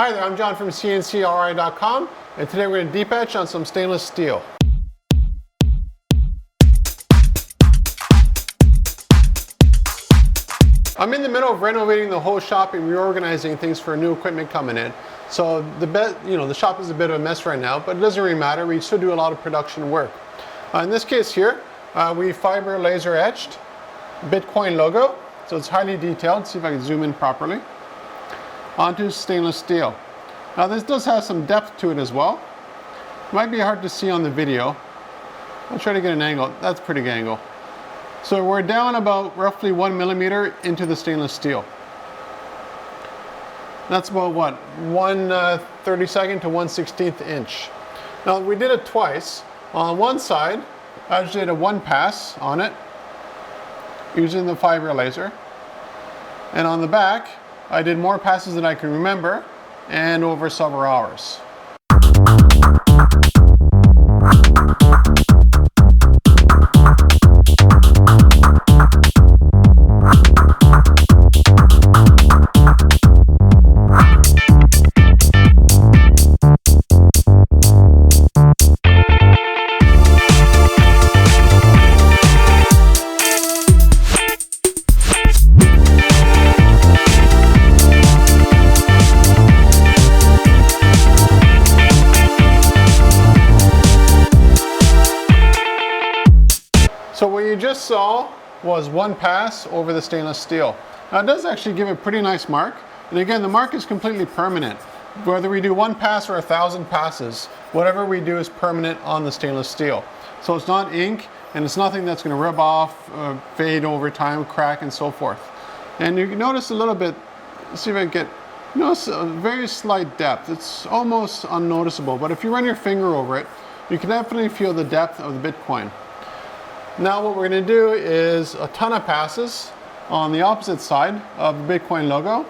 Hi there, I'm John from CNCKing.com, and today we're going to deep etch on some stainless steel. I'm in the middle of renovating the whole shop and reorganizing things for new equipment coming in. So the shop is a bit of a mess right now, but it doesn't really matter. We still do a lot of production work. In this case here, we fiber laser etched Bitcoin logo, so it's highly detailed. See if I can zoom in properly. Onto stainless steel. Now this does have some depth to it as well. Might be hard to see on the video. I'll try to get an angle. That's a pretty good angle. So we're down about roughly 1 millimeter into the stainless steel. That's about what? 1/32 to 1/16 inch. Now we did it twice. On one side, I just did a one pass on it using the fiber laser. And on the back, I did more passes than I can remember and over several hours. So what you just saw was one pass over the stainless steel. Now it does actually give a pretty nice mark. And again, the mark is completely permanent. Whether we do one pass or 1,000 passes, whatever we do is permanent on the stainless steel. So it's not ink, and it's nothing that's going to rub off, fade over time, crack, and so forth. And you can notice a little bit, let's see if I can get, notice a very slight depth. It's almost unnoticeable, but if you run your finger over it, you can definitely feel the depth of the Bitcoin. Now what we're going to do is a ton of passes on the opposite side of the Bitcoin logo.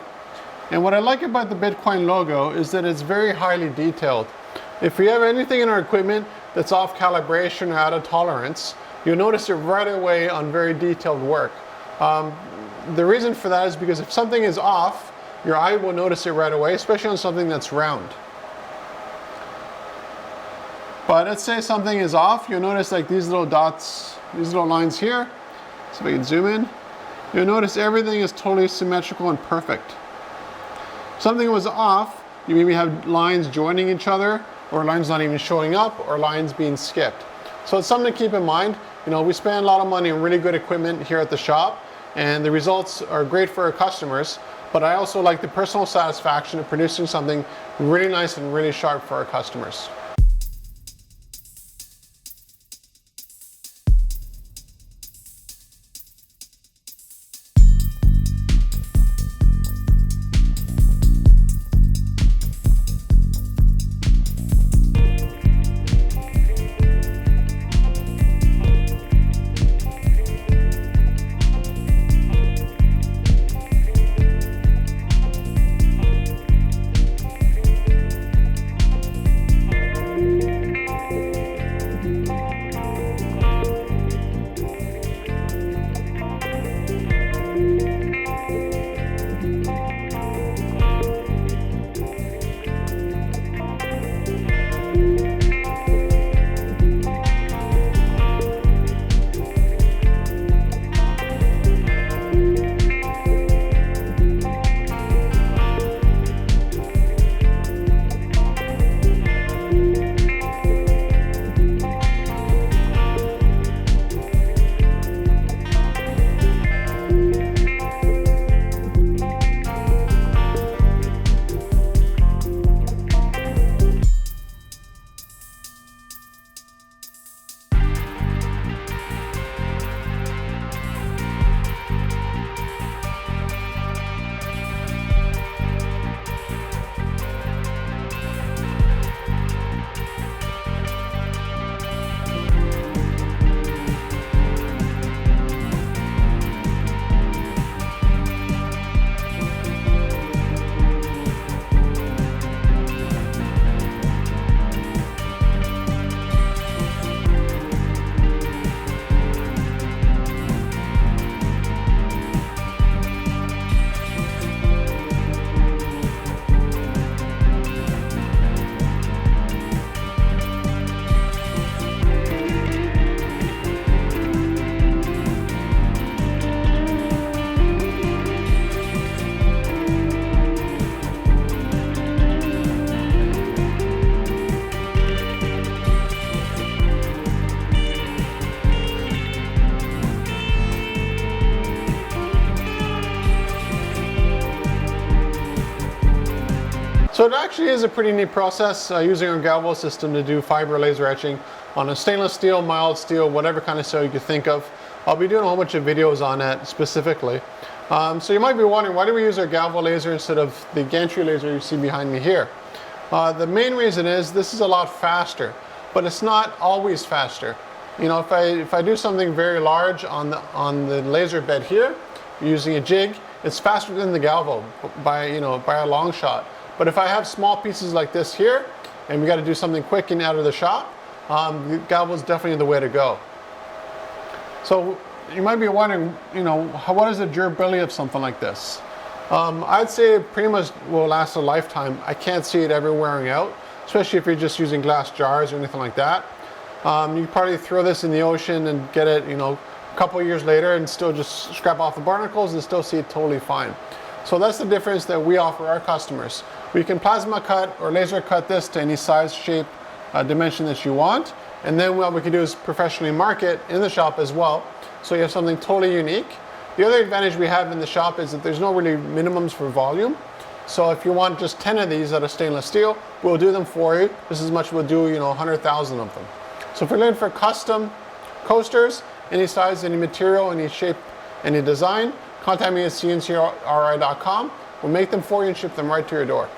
And what I like about the Bitcoin logo is that it's very highly detailed. If we have anything in our equipment that's off calibration or out of tolerance, you'll notice it right away on very detailed work. The reason for that is because if something is off, your eye will notice it right away, especially on something that's round. But let's say something is off, you'll notice like these little dots, these little lines here. So if I can zoom in, you'll notice everything is totally symmetrical and perfect. If something was off, you maybe have lines joining each other, or lines not even showing up, or lines being skipped. So it's something to keep in mind. You know, we spend a lot of money on really good equipment here at the shop, and the results are great for our customers, but I also like the personal satisfaction of producing something really nice and really sharp for our customers. So it actually is a pretty neat process using our galvo system to do fiber laser etching on a stainless steel, mild steel, whatever kind of steel you could think of. I'll be doing a whole bunch of videos on that specifically. So you might be wondering, why do we use our galvo laser instead of the gantry laser you see behind me here? The main reason is this is a lot faster, but it's not always faster. You know, if I do something very large on the laser bed here, using a jig, it's faster than the galvo by a long shot. But if I have small pieces like this here, and we got to do something quick and out of the shop, the galvo is definitely the way to go. So you might be wondering, you know, what is the durability of something like this? I'd say it pretty much will last a lifetime. I can't see it ever wearing out, especially if you're just using glass jars or anything like that. You could probably throw this in the ocean and get it, you know, a couple of years later and still just scrap off the barnacles and still see it totally fine. So that's the difference that we offer our customers. We can plasma cut or laser cut this to any size, shape, dimension that you want. And then what we can do is professionally mark it in the shop as well. So you have something totally unique. The other advantage we have in the shop is that there's no really minimums for volume. So if you want just 10 of these out of stainless steel, we'll do them for you. This is much we'll do, you know, 100,000 of them. So if you're looking for custom coasters, any size, any material, any shape, any design, contact me at CNCKing.com. We'll make them for you and ship them right to your door.